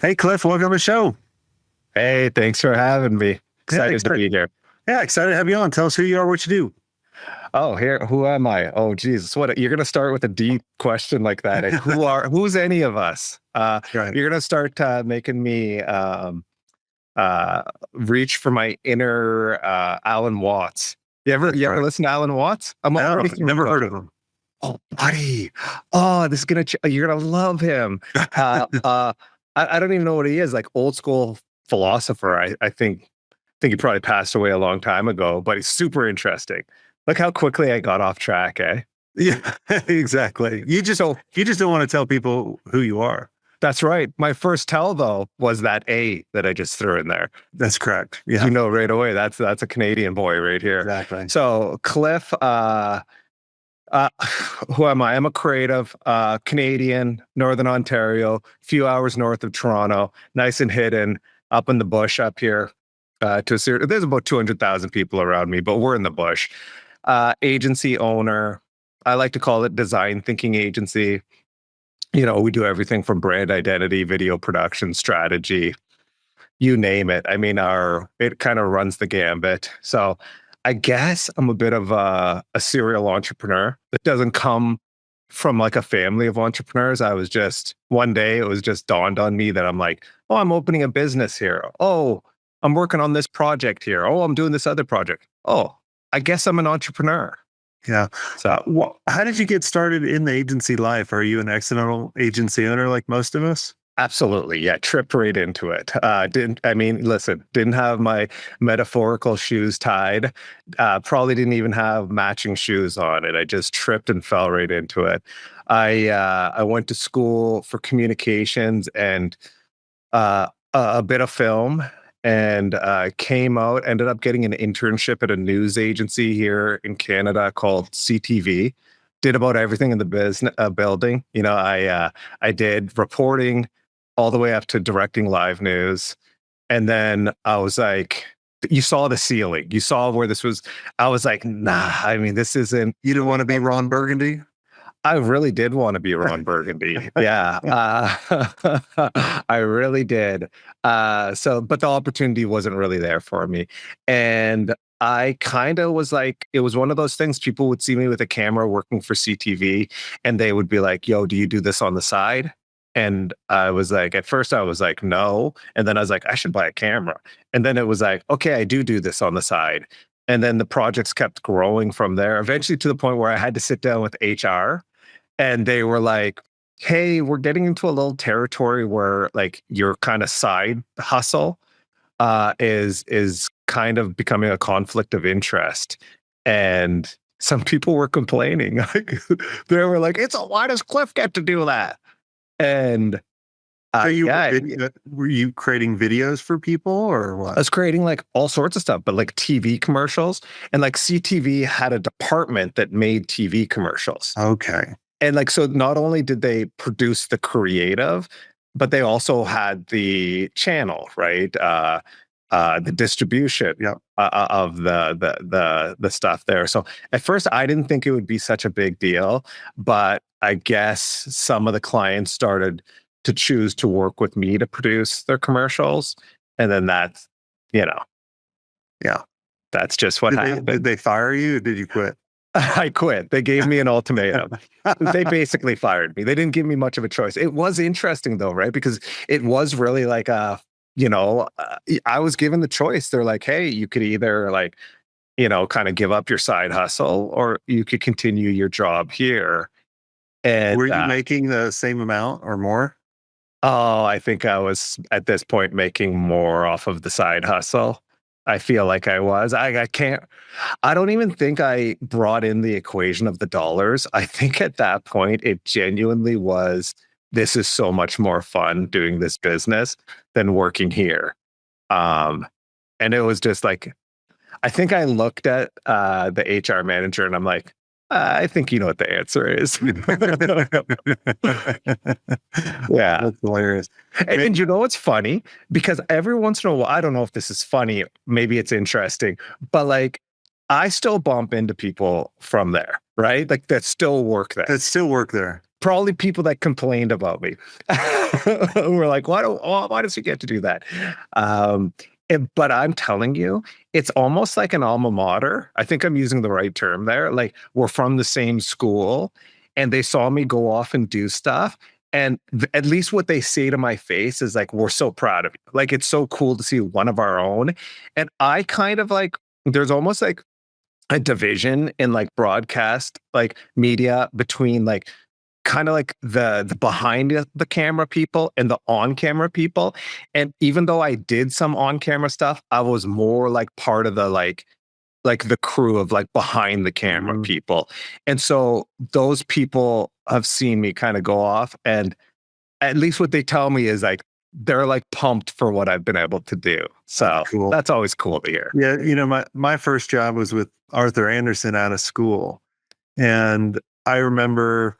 Hey, Cliff, welcome to the show. Hey, thanks for having me. Yeah, Excited to be here. excited to have you on. Tell us who you are, what you do. Oh, here, who am I? Oh, Jesus, what you're gonna start with a deep question like that? Who's any of us? Right. You're gonna start making me uh, reach for my inner Alan Watts. You ever Right. listen to Alan Watts? I'm No, already thrilled. never heard of him. Oh, buddy. Oh, this is you're gonna love him. Uh, uh, I don't even know what he is. Like old school philosopher. I think he probably passed away a long time ago, but he's super interesting. Look how quickly I got off track, eh? Yeah, exactly. So You just don't want to tell people who you are. that's right. My first tell though was that A that I just threw in there. That's correct. You Yeah, know right away. That's a Canadian boy right here. exactly. So Cliff, uh, who am I? I'm a creative, Canadian, Northern Ontario, few hours north of Toronto, nice and hidden up in the bush up here. There's about 200,000 people around me, but we're in the bush. Agency owner. I like to call it design thinking agency. We do everything from brand identity, video production, strategy, you name it. I mean, it kind of runs the gambit. So I guess I'm a bit of a serial entrepreneur that doesn't come from like a family of entrepreneurs. I was just one day it was just dawned on me that I'm like, oh, I'm opening a business here. Oh, I'm working on this project here. Oh, I'm doing this other project. Oh, I guess I'm an entrepreneur. Yeah. So How did you get started in the agency life? Are you an accidental agency owner like most of us? absolutely. Yeah. Tripped right into it. Didn't have my metaphorical shoes tied. Probably didn't even have matching shoes on it. I just tripped and fell right into it. I went to school for communications and a bit of film and came out, ended up getting an internship at a news agency here in Canada called CTV. Did about everything in the business building. I did reporting all the way up to directing live news. And then I was like, you saw the ceiling. You saw where this was. I was like, nah, I mean, this isn't. You didn't want to be Ron Burgundy? I really did want to be Ron Burgundy. Yeah. I really did. But the opportunity wasn't really there for me. And I kind of was like, it was one of those things people would see me with a camera working for CTV and they would be like, yo, do you do this on the side? And I was like, at first I was like, no. And then I was like, I should buy a camera. And then it was like, okay, I do this on the side. And then the projects kept growing from there, eventually to the point where I had to sit down with HR and they were like, hey, we're getting into a little territory where like your kind of side hustle is kind of becoming a conflict of interest. And some people were complaining. They were like, why does Cliff get to do that? And So yeah, were you creating videos for people or I what? was creating like all sorts of stuff, but like TV commercials. And like CTV had a department that made TV commercials. Okay. And like, so not only did they produce the creative, but they also had the channel, right? The distribution Yep. of the stuff there. So at first, I didn't think it would be such a big deal, but I guess some of the clients started to choose to work with me to produce their commercials, and then you know, Yeah. that's just what Did happened. they fire you or did you quit? I quit. They gave me an ultimatum. They basically fired me. They didn't give me much of a choice. It was interesting though, right? Because it was really like I was given the choice. They're like, hey, you could either like, kind of give up your side hustle or you could continue your job here. And Were you making the same amount or more? oh, I think I was at this point making more off of the side hustle. I feel like I was. I can't, I don't even think I brought in the equation of the dollars. I think at that point, it genuinely was this is so much more fun doing this business than working here. Um, and it was just like, I think I looked at the HR manager and I'm like, I think you know what the answer is. Yeah. That's hilarious. And you know what's funny? Because every once in a while, I don't know if this is funny, maybe it's interesting, but like I still bump into people from there, right? Like that still work there. That still work there. probably people that complained about me. We're like, why does he get to do that? Um, but I'm telling you, it's almost like an alma mater. I think I'm using the right term there. Like we're from the same school and they saw me go off and do stuff. And at least what they say to my face is like, we're so proud of you. Like, it's so cool to see one of our own. And I kind of like, there's almost like a division in like broadcast, like media between like kind of like the behind the camera people and the on camera people. And even though I did some on camera stuff, I was more like part of the like the crew of like behind the camera people. And so those people have seen me kind of go off, and at least what they tell me is like they're like pumped for what I've been able to do. So Cool. that's always cool to hear. Yeah, my first job was with Arthur Anderson out of school. And I remember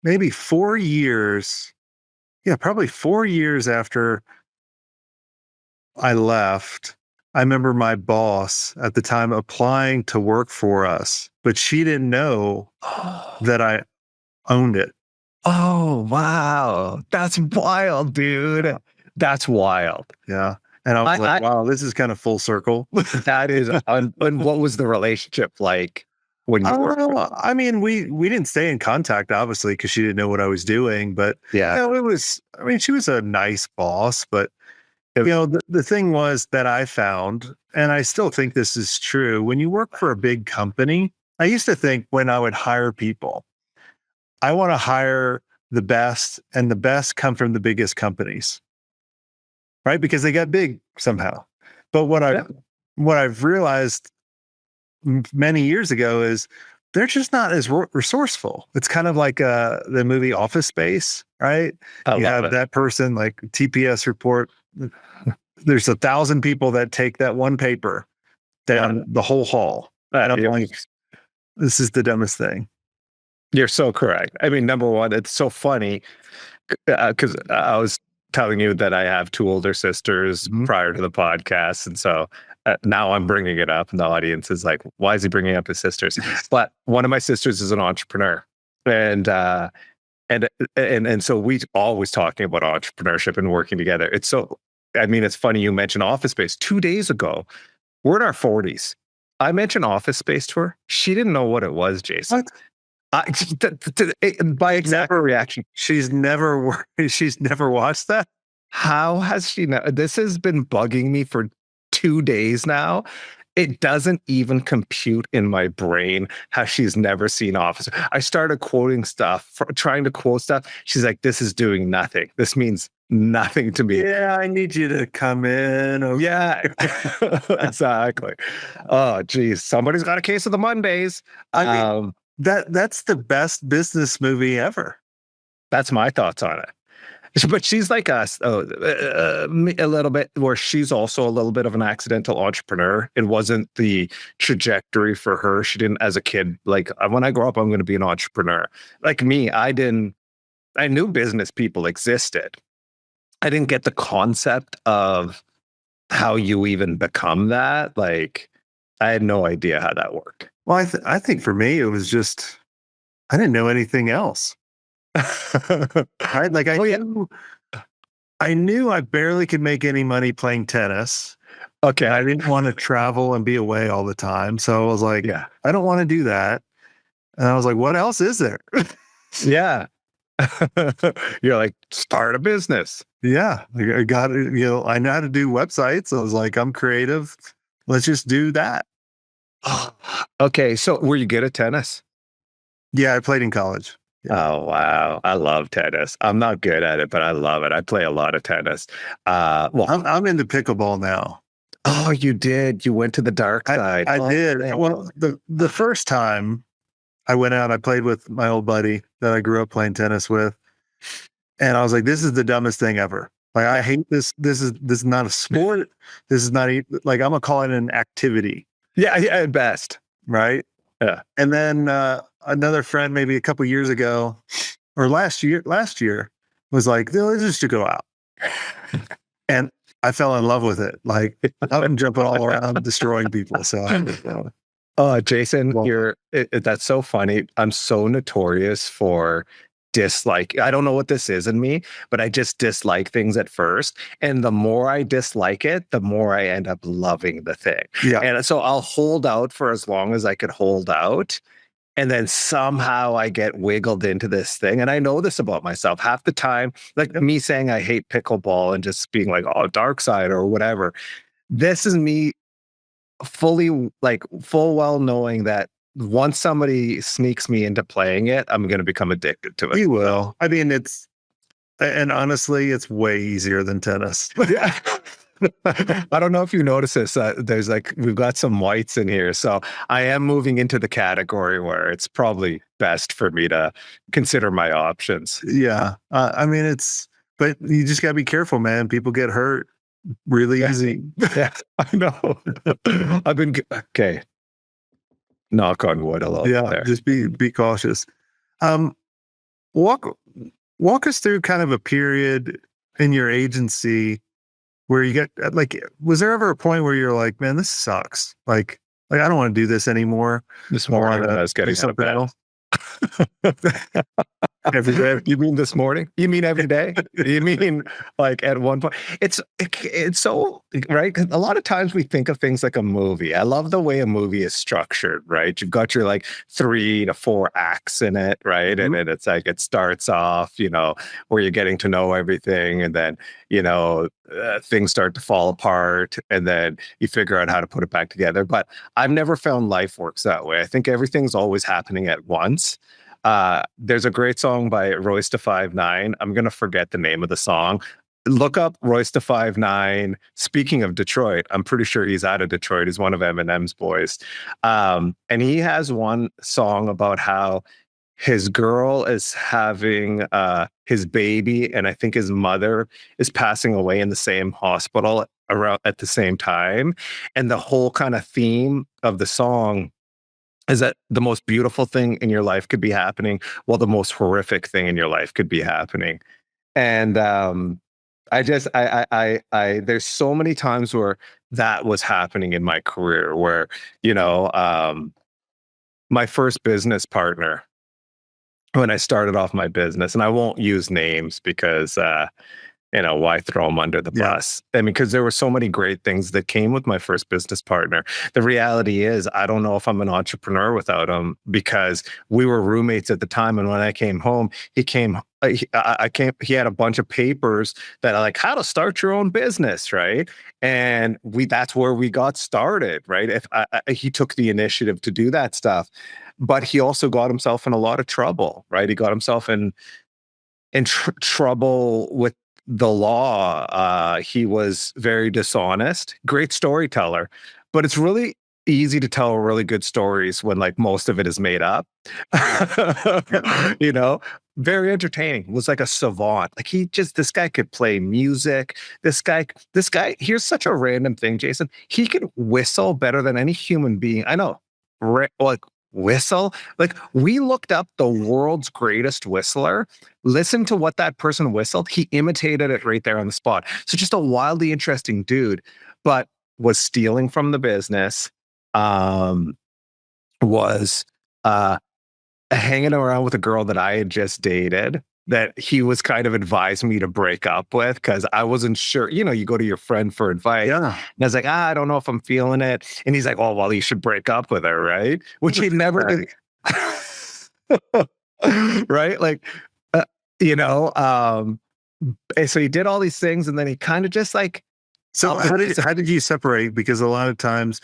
maybe 4 years, yeah, probably 4 years after I left, I remember my boss at the time applying to work for us, but she didn't know that I owned it. Oh, wow. That's wild, dude. That's wild. Yeah. And I was like, wow, this is kind of full circle. That is, and what was the relationship like when you I worked? don't know. I mean, we didn't stay in contact, obviously, because she didn't know what I was doing. But Yeah. it was. I mean, she was a nice boss. But the thing was that I found, and I still think this is true. When you work for a big company, I used to think when I would hire people, I want to hire the best, and the best come from the biggest companies, right? Because they got big somehow. But what I've realized many years ago is they're just not as resourceful. It's kind of like the movie Office Space, right? You have that person like TPS report. There's 1,000 people that take that one paper down the whole hall. And I'm like, this is the dumbest thing. You're so correct. I mean, number one, it's so funny because I was telling you that I have two older sisters prior to the podcast. And so now I'm bringing it up, and the audience is like, why is he bringing up his sisters? But one of my sisters is an entrepreneur. And so we always talking about entrepreneurship and working together. It's so, I mean, it's funny you mentioned Office Space. 2 days ago, we're in our 40s. I mentioned Office Space to her. She didn't know what it was, Jason. What? By exact reaction, she's never watched that. How has she not? This has been bugging me for 2 days now. It doesn't even compute in my brain how she's never seen Office. I started quoting stuff, trying to quote stuff. She's like, this is doing nothing. This means nothing to me. Yeah, I need you to come in. Okay. Yeah, exactly. Oh, geez. Somebody's got a case of the Mondays. I mean, that's the best business movie ever. That's my thoughts on it. But she's like us, a little bit, where she's also a little bit of an accidental entrepreneur. It wasn't the trajectory for her. She didn't, as a kid, like, when I grow up, I'm going to be an entrepreneur. Like me, I knew business people existed. I didn't get the concept of how you even become that. Like, I had no idea how that worked. Well, I think for me, it was just, I didn't know anything else. Right? Like I knew I barely could make any money playing tennis. Okay. I didn't want to travel and be away all the time. So I was like, I don't want to do that. And I was like, what else is there? Yeah. You're like, start a business. Yeah. I got it. I know how to do websites. I was like, I'm creative. Let's just do that. Okay. So were you good at tennis? Yeah, I played in college. Yeah. Oh, wow. I love tennis. I'm not good at it, but I love it. I play a lot of tennis. Well, I'm into pickleball now. Oh, you did. You went to the dark side. I did. Man. Well, the first time I went out, I played with my old buddy that I grew up playing tennis with. And I was like, this is the dumbest thing ever. Like, I hate this. This is not a sport. This is not like, I'm going to call it an activity. Yeah, at best. Right. Yeah. And then another friend, maybe a couple years ago or last year was like, let's just go out. And I fell in love with it. Like, I'm jumping all around, destroying people. So, Jason, that's so funny. I'm so notorious for dislike. I don't know what this is in me, but I just dislike things at first. And the more I dislike it, the more I end up loving the thing. Yeah. And so I'll hold out for as long as I could hold out. And then somehow I get wiggled into this thing. And I know this about myself half the time, like me saying I hate pickleball and just being like, oh, dark side or whatever. This is me fully, like, full well knowing that once somebody sneaks me into playing it, I'm going to become addicted to it. You will. I mean, and honestly, it's way easier than tennis. Yeah. I don't know if you notice this. There's like, we've got some whites in here. So I am moving into the category where it's probably best for me to consider my options. Yeah. I mean, but you just got to be careful, man. People get hurt really easy. Yeah, I know. Okay. Knock on wood a little bit there. Just be cautious. Um, walk walk us through kind of a period in your agency where you get like, was there ever a point where you're like, man, this sucks? Like I don't want to do this anymore. This morning when I was getting out of bed. Every day. You mean this morning? You mean every day? You mean like at one point? It's so right. 'Cause a lot of times we think of things like a movie. I love the way a movie is structured. Right, you've got your like 3 to 4 acts in it, right? And then it's like it starts off, where you're getting to know everything, and then things start to fall apart, and then you figure out how to put it back together. But I've never found life works that way. I think everything's always happening at once. There's a great song by Royce da 5'9". I'm going to forget the name of the song. Look up Royce da 5'9". Speaking of Detroit, I'm pretty sure he's out of Detroit. He's one of Eminem's boys. And he has one song about how his girl is having his baby, and I think his mother is passing away in the same hospital around at the same time. And the whole kind of theme of the song is that the most beautiful thing in your life could be happening while the most horrific thing in your life could be happening. And there's so many times where that was happening in my career where, my first business partner, when I started off my business, and I won't use names because, why throw them under the bus? I mean, because there were so many great things that came with my first business partner. The reality is, I don't know if I'm an entrepreneur without him, because we were roommates at the time. And when I came home, he had a bunch of papers that are like how to start your own business, right? And that's where we got started, right? He took the initiative to do that stuff, but he also got himself in a lot of trouble, right? He got himself in trouble with the law. He was very dishonest, great storyteller, but it's really easy to tell really good stories when like most of it is made up. Very entertaining. Was like a savant. Like this guy could play music. This guy, here's such a random thing, Jason. He could whistle better than any human being. I know. Whistle. Like, we looked up the world's greatest whistler, listened to what that person whistled. He imitated it right there on the spot. So just a wildly interesting dude, but was stealing from the business, was hanging around with a girl that I had just dated, that he was kind of advising me to break up with, because I wasn't sure. You go to your friend for advice. Yeah. And I was like, I don't know if I'm feeling it. And he's like, oh, well, you should break up with her, right? Which he never did. Right? Like, and so he did all these things, and then he kind of just like. So how did you separate? Because a lot of times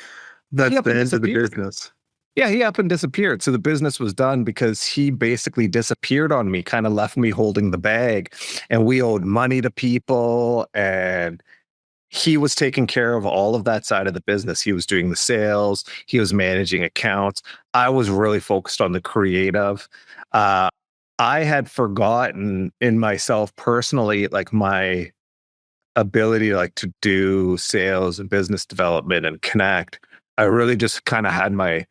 that's the end of the business. Yeah, he up and disappeared. So the business was done because he basically disappeared on me, kind of left me holding the bag, and we owed money to people, and he was taking care of all of that side of the business. He was doing the sales. He was managing accounts. I was really focused on the creative. I had forgotten in myself personally, like my ability like to do sales and business development and connect. I really just kind of had my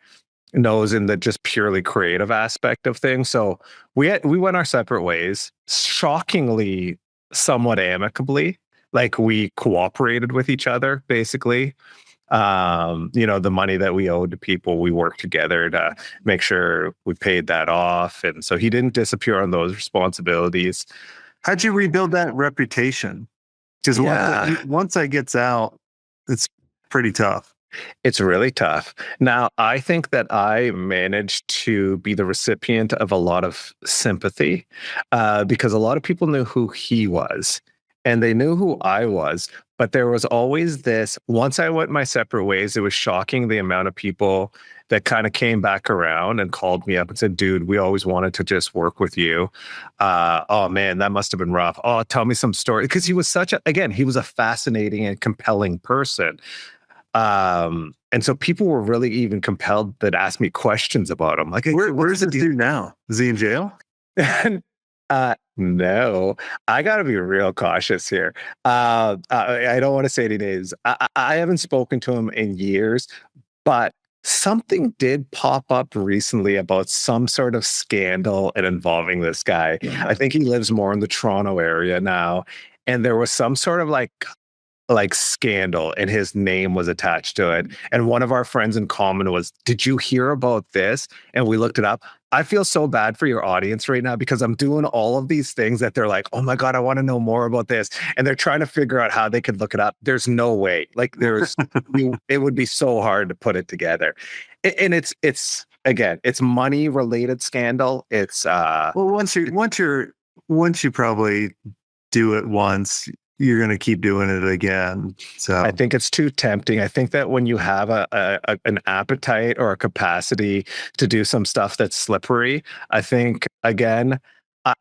nose in the just purely creative aspect of things. So we went our separate ways, shockingly, somewhat amicably. Like, we cooperated with each other, basically. The money that we owed to people, we worked together to make sure we paid that off. And so he didn't disappear on those responsibilities. How'd you rebuild that reputation? Because Yeah. once that gets out, it's pretty tough. It's really tough. Now, I think that I managed to be the recipient of a lot of sympathy because a lot of people knew who he was and they knew who I was. But there was always this once I went my separate ways, it was shocking the amount of people that kind of came back around and called me up and said, dude, we always wanted to just work with you. Oh man, that must have been rough. Oh, tell me some story. Because he was he was a fascinating and compelling person. And so people were really even compelled that ask me questions about him. Like, Where's this dude now? Is he in jail? and no, I got to be real cautious here. I don't want to say any names. I haven't spoken to him in years, but something did pop up recently about some sort of scandal and involving this guy. Yeah. I think he lives more in the Toronto area now. And there was some sort of like scandal and his name was attached to it. And one of our friends in common was, did you hear about this? And we looked it up. I feel so bad for your audience right now because I'm doing all of these things that they're like, oh my God, I want to know more about this. And they're trying to figure out how they could look it up. There's no way. Like it would be so hard to put it together. And it's again, it's money related scandal. It's well, once you probably do it once, you're going to keep doing it again. So I think it's too tempting. I think that when you have an appetite or a capacity to do some stuff that's slippery, I think, again,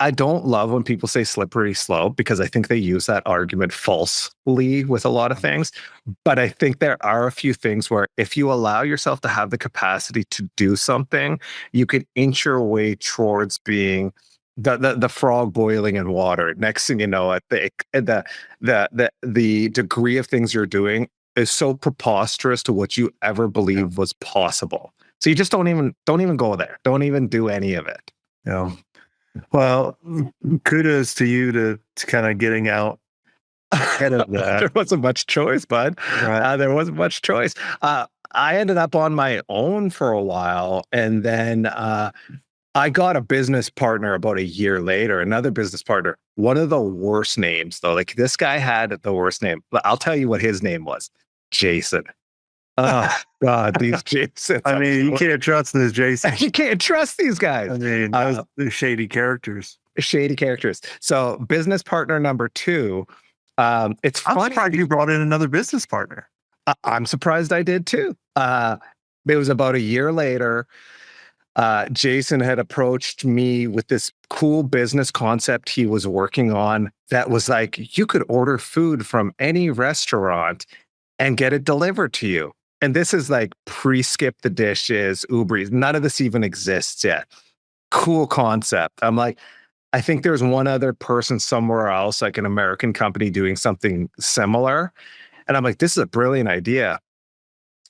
I don't love when people say slippery slope because I think they use that argument falsely with a lot of things. But I think there are a few things where if you allow yourself to have the capacity to do something, you could inch your way towards being the frog boiling in water. Next thing you know, the degree of things you're doing is so preposterous to what you ever believed was possible. So you just don't even go there. Don't even do any of it. yeah. Well, kudos to you to kind of getting out ahead of that. There wasn't much choice, bud. Right. There wasn't much choice. I ended up on my own for a while, and then I got a business partner about a year later, another business partner, one of the worst names though. Like this guy had the worst name. I'll tell you what his name was. Jason. Oh God, these Jasons. I mean, you can't trust this Jason. You can't trust these guys. I mean, they're shady characters. Shady characters. So business partner number 2. It's funny. I'm surprised you brought in another business partner. I'm surprised I did too. It was about a year later. Jason had approached me with this cool business concept he was working on that was like, you could order food from any restaurant and get it delivered to you. And this is like pre-skip the dishes, Uber Eats. None of this even exists yet. Cool concept. I'm like, I think there's one other person somewhere else, like an American company doing something similar. And I'm like, this is a brilliant idea.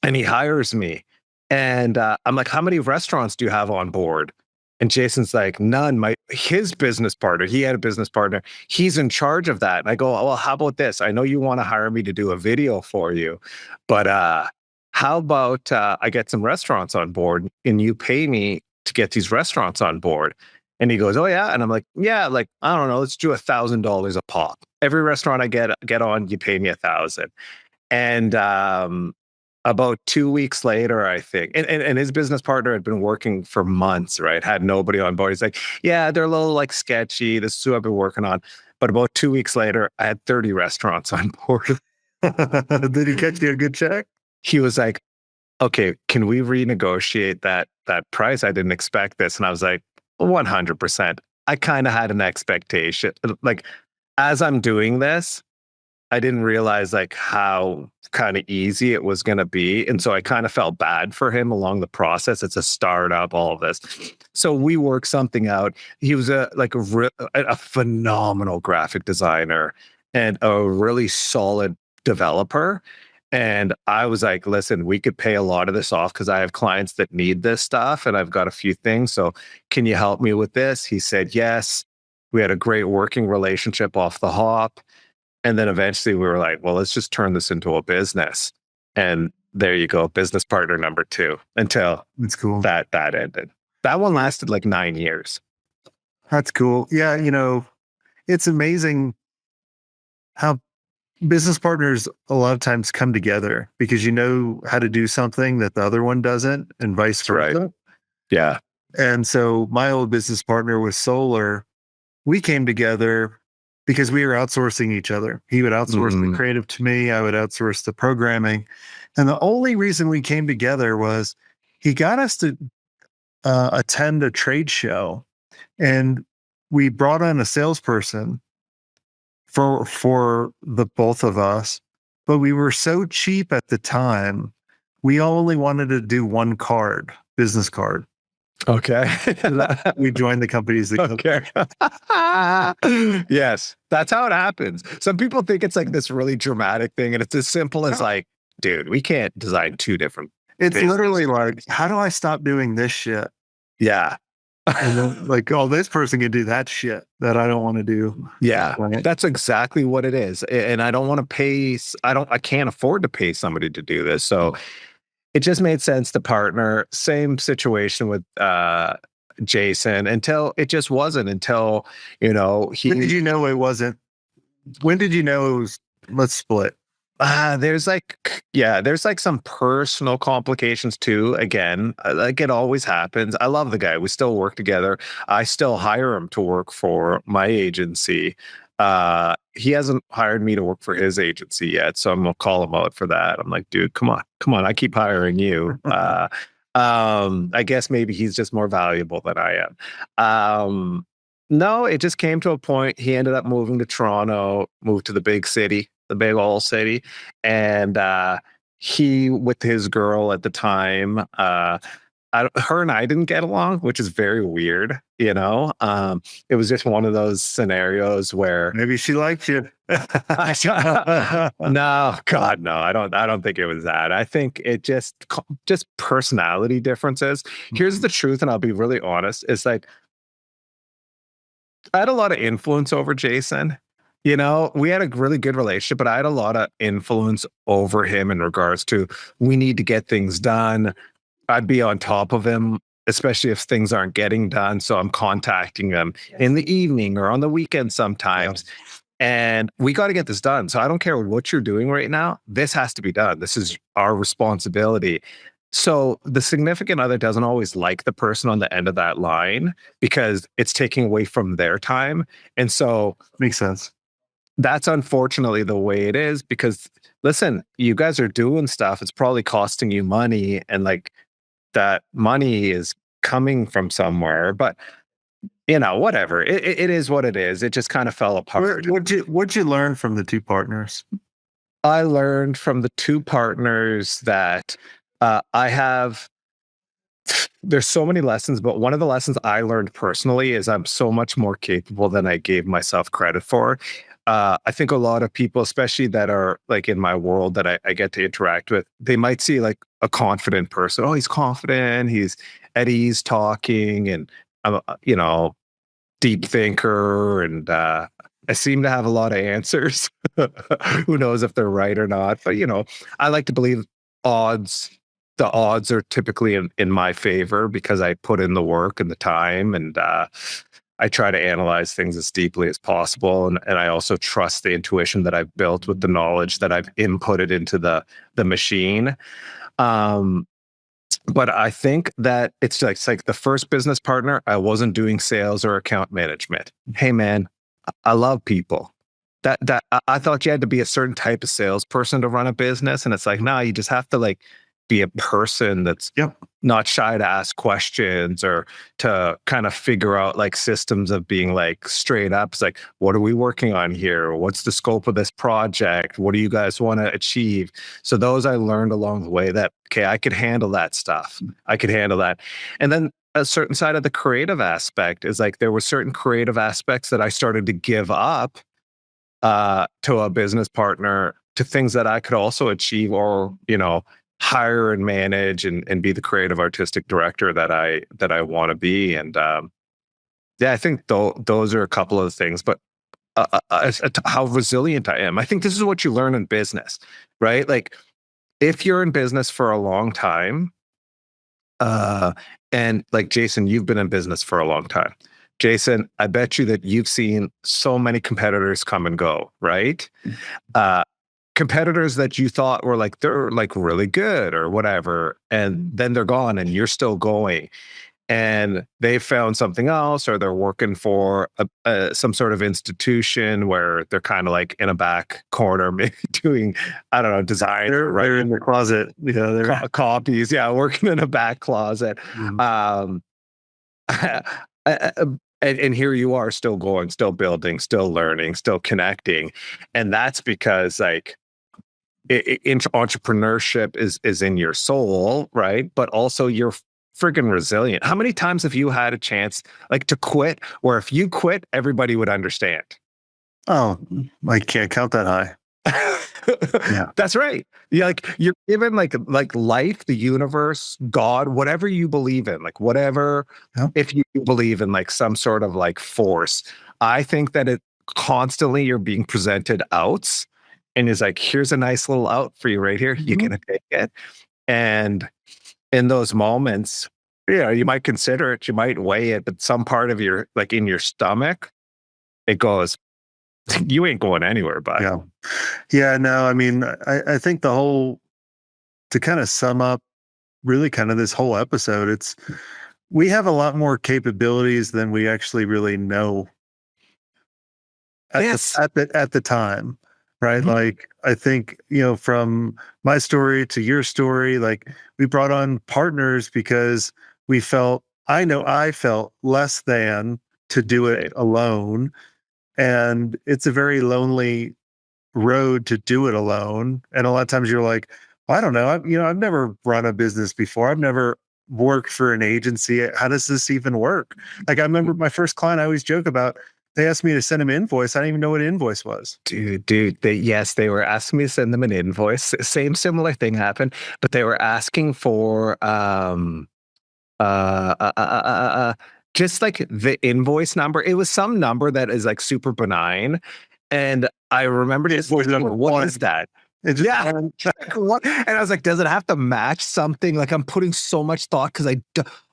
And he hires me. And I'm like, how many restaurants do you have on board? And Jason's like, none. His business partner, he had a business partner. He's in charge of that. And I go, well, how about this? I know you want to hire me to do a video for you, but how about I get some restaurants on board and you pay me to get these restaurants on board? And he goes, oh yeah. And I'm like, yeah, like, I don't know, let's do $1,000 a pop. Every restaurant I get on, you pay me $1,000. And about 2 weeks later, I think, and his business partner had been working for months, right? Had nobody on board. He's like, yeah, they're a little like sketchy. This is who I've been working on. But about 2 weeks later, I had 30 restaurants on board. Did he catch you a good check? He was like, okay, can we renegotiate that price? I didn't expect this. And I was like, 100%. I kind of had an expectation. Like, as I'm doing this, I didn't realize like how kind of easy it was going to be. And so I kind of felt bad for him along the process. It's a startup, all of this. So we worked something out. He was a phenomenal graphic designer and a really solid developer. And I was like, listen, we could pay a lot of this off because I have clients that need this stuff and I've got a few things. So can you help me with this? He said, yes. We had a great working relationship off the hop. And then eventually we were like, well, let's just turn this into a business. And there you go, business partner number two, until That's cool. that ended. That one lasted like 9 years. That's cool. Yeah, it's amazing how business partners a lot of times come together because you know how to do something that the other one doesn't, and vice That's right. versa. Yeah. And so my old business partner with solar, we came together because we were outsourcing each other. He would outsource the Mhm. creative to me, I would outsource the programming. And the only reason we came together was he got us to attend a trade show, and we brought on a salesperson for the both of us, but we were so cheap at the time. We only wanted to do one card, business card. Okay. We joined the companies that Okay. Yes, that's how it happens. Some people think it's like this really dramatic thing, and it's as simple as like, dude, we can't design two different it's things. literally like, how do I stop doing this shit? Yeah. And then like, oh, this person can do that shit that I don't want to do. Yeah, Right. that's exactly what it is. And I don't want to pay, I can't afford to pay somebody to do this. So it just made sense to partner. Same situation with Jason until it just wasn't until, When did you know it wasn't? When did you know it was? Let's split. there's like some personal complications too. Again, like it always happens. I love the guy. We still work together. I still hire him to work for my agency. He hasn't hired me to work for his agency yet, so I'm gonna call him out for that. I'm like, dude, come on. I keep hiring you. I guess maybe he's just more valuable than I am. No, it just came to a point. He ended up moving to Toronto, moved to the big city, the big old city, and he with his girl at the time. Her and I didn't get along, which is very weird. It was just one of those scenarios where Maybe she liked you. no, God, no, I don't think it was that. I think it just personality differences. Here's the truth, and I'll be really honest. It's like I had a lot of influence over Jason. We had a really good relationship, but I had a lot of influence over him in regards to we need to get things done. I'd be on top of him, especially if things aren't getting done. So I'm contacting him in the evening or on the weekend sometimes. And we got to get this done. So I don't care what you're doing right now. This has to be done. This is our responsibility. So the significant other doesn't always like the person on the end of that line because it's taking away from their time. And so Makes sense. that's unfortunately the way it is because listen, you guys are doing stuff. It's probably costing you money, and like that money is coming from somewhere, but whatever. It is what it is. It just kind of fell apart. What'd you learn from the two partners? I learned from the two partners that there's so many lessons, but one of the lessons I learned personally is I'm so much more capable than I gave myself credit for. I think a lot of people, especially that are like in my world that I get to interact with, they might see like a confident person. Oh, he's confident. He's at ease talking, and I'm, deep thinker, and I seem to have a lot of answers. Who knows if they're right or not? But I like to believe odds. The odds are typically in my favor because I put in the work and the time, and I try to analyze things as deeply as possible. And I also trust the intuition that I've built with the knowledge that I've inputted into the machine. But I think that it's like the first business partner, I wasn't doing sales or account management. Hey man, I love people. I thought you had to be a certain type of salesperson to run a business. And it's like, no, you just have to like be a person that's not shy to ask questions or to kind of figure out like systems of being like straight up. It's like, what are we working on here? What's the scope of this project? What do you guys want to achieve? So those I learned along the way that, okay, I could handle that stuff. I could handle that. And then a certain side of the creative aspect is like, there were certain creative aspects that I started to give up to a business partner to things that I could also achieve or, hire and manage and be the creative artistic director that I want to be. And I think those are a couple of the things, but how resilient I am. I think this is what you learn in business, right? Like if you're in business for a long time, uh, and like Jason, you've been in business for a long time. Jason, I bet you that you've seen so many competitors come and go, right? Uh, Competitors that you thought were like they're like really good or whatever, and then they're gone and you're still going, and they found something else, or they're working for some sort of institution where they're kind of like in a back corner, maybe doing, I don't know, design, right? They're in the closet. They're Copies, yeah, working in a back closet. Mhm. Um, and here you are, still going, still building, still learning, still connecting, and that's because like entrepreneurship is in your soul, right? But also you're friggin' resilient. How many times have you had a chance like to quit, where if you quit, everybody would understand? Oh, I can't count that high. Yeah. That's right. Yeah, like you're given like life, the universe, God, whatever you believe in, like whatever. Yeah. If you believe in like some sort of like force, I think that it constantly you're being presented outs, and is like, here's a nice little out for you right here. You're Mhm. gonna take it, and in those moments, yeah, you might consider it, you might weigh it, but some part of your like in your stomach, it goes, you ain't going anywhere, bud. Yeah. Yeah. No, I mean, I think the whole, to kind of sum up really kind of this whole episode, it's, we have a lot more capabilities than we actually really know Yes. at the time, right? Mhm. Like, I think, from my story to your story, like, we brought on partners because we felt, I know I felt less than to do it Right. alone. And it's a very lonely road to do it alone. And a lot of times you're like, well, I don't know. I've never run a business before. I've never worked for an agency. How does this even work? Like, I remember my first client, I always joke about, they asked me to send them an invoice. I didn't even know what an invoice was. Dude, they were asking me to send them an invoice. Same similar thing happened, but they were asking for uh, uh, uh, uh, uh, uh, just like the invoice number. It was some number that is like super benign, and I remember just Invoice number what one. is that? It just, Yeah, like, what? And I was like, does it have to match something? Like I'm putting so much thought because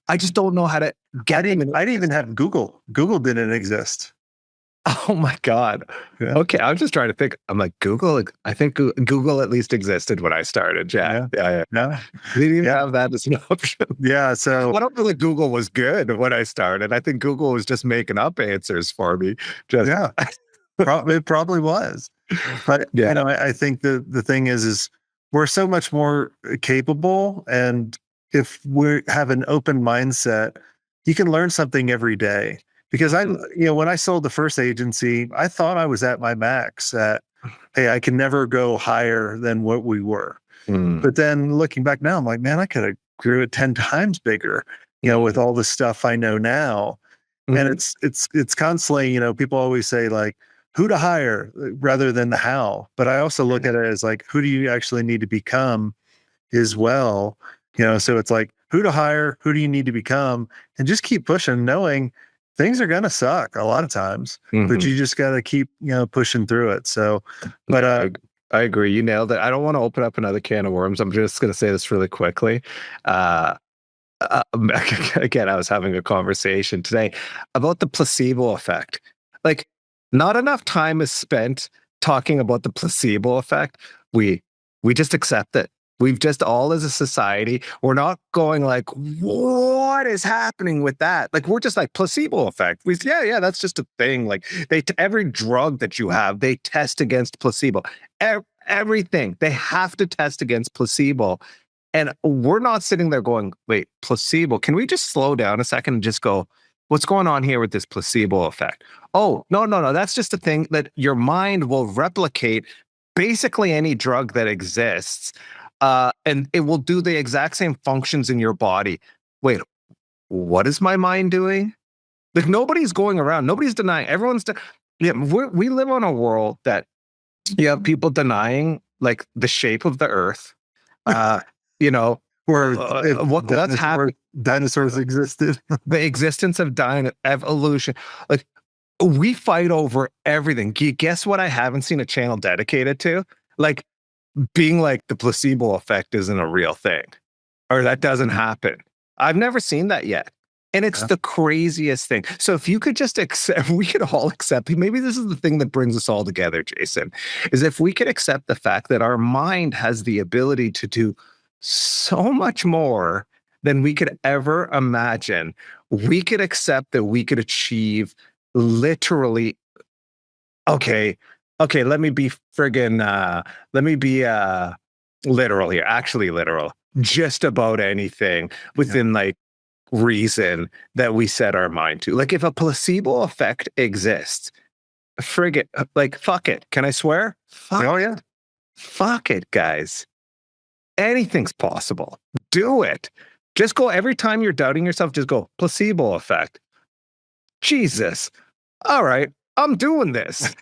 I just don't know how to get them. I didn't even have Google. Google didn't exist. Oh my God. Yeah. Okay. I'm just trying to think. I'm like, Google, like, I think Google at least existed when I started. Yeah. Yeah. Yeah. Yeah. No. They didn't even Yeah. have that as an option. Yeah. So I don't feel like Google was good when I started. I think Google was just making up answers for me. Just, yeah, it probably was. But yeah. I think the thing is we're so much more capable, and if we have an open mindset, you can learn something every day. Because when I sold the first agency, I thought I was at my max. At, hey, I can never go higher than what we were. Mm. But then looking back now, I'm like, man, I could have grew it 10 times bigger. With all the stuff I know now. And Mhm. it's constantly, people always say like, who to hire rather than the how. But I also look at it as like, who do you actually need to become as well? So it's like, who to hire, who do you need to become, and just keep pushing, knowing things are gonna suck a lot of times, but Mhm. you just gotta keep, pushing through it. So, but I agree. You nailed it. I don't want to open up another can of worms. I'm just going to say this really quickly. Uh, uh, Again, I was having a conversation today about the placebo effect. Like, not enough time is spent talking about the placebo effect. We we just accept it. We've just all as a society, we're not going like, what is happening with that? Like, we're just like placebo effect. Yeah, that's just a thing. Like, every drug that you have, they test against placebo. Everything they have to test against placebo, and we're not sitting there going, wait, placebo. Can we just slow down a second and just go, what's going on here with this placebo effect? Oh, no. That's just a thing that your mind will replicate basically any drug that exists. And it will do the exact same functions in your body. Wait, what is my mind doing? Like nobody's going around, nobody's denying. Yeah, we live on a world that you have people denying like the shape of the earth. Uh, you know, where if what's happening, dinosaurs existed. the existence of evolution. Like we fight over everything. Guess what? I haven't seen a channel dedicated to, like being like the placebo effect isn't a real thing or that doesn't happen. I've never seen that yet. And it's Yeah. the craziest thing. So if you could just accept, we could all accept, maybe this is the thing that brings us all together, Jason, is if we could accept the fact that our mind has the ability to do so much more than we could ever imagine. We could accept that we could achieve literally, okay, let me be literal here, actually literal, just about anything within like reason that we set our mind to. Like if a placebo effect exists, like fuck it. Can I swear? Oh yeah. Fuck it, guys. Anything's possible. Do it. Just go every time you're doubting yourself, just go placebo effect. Jesus. All right. I'm doing this.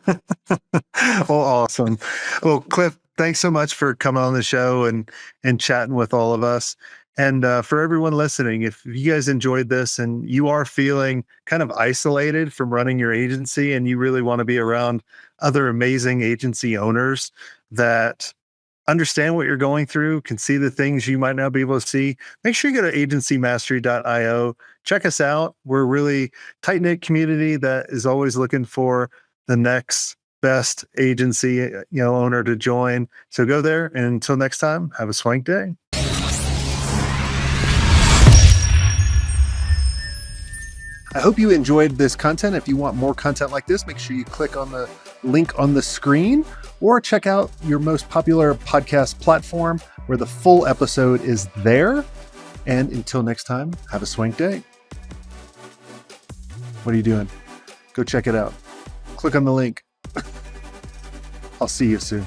Well, awesome. Well, Cliff, thanks so much for coming on the show and chatting with all of us. And for everyone listening, if you guys enjoyed this and you are feeling kind of isolated from running your agency and you really want to be around other amazing agency owners that understand what you're going through, can see the things you might not be able to see, make sure you go to agencymastery.io. Check us out. We're a really tight-knit community that is always looking for the next best agency, owner to join. So go there. And until next time, have a swank day. I hope you enjoyed this content. If you want more content like this, make sure you click on the link on the screen or check out your most popular podcast platform where the full episode is there. And until next time, have a swank day. What are you doing? Go check it out. Click on the link. I'll see you soon.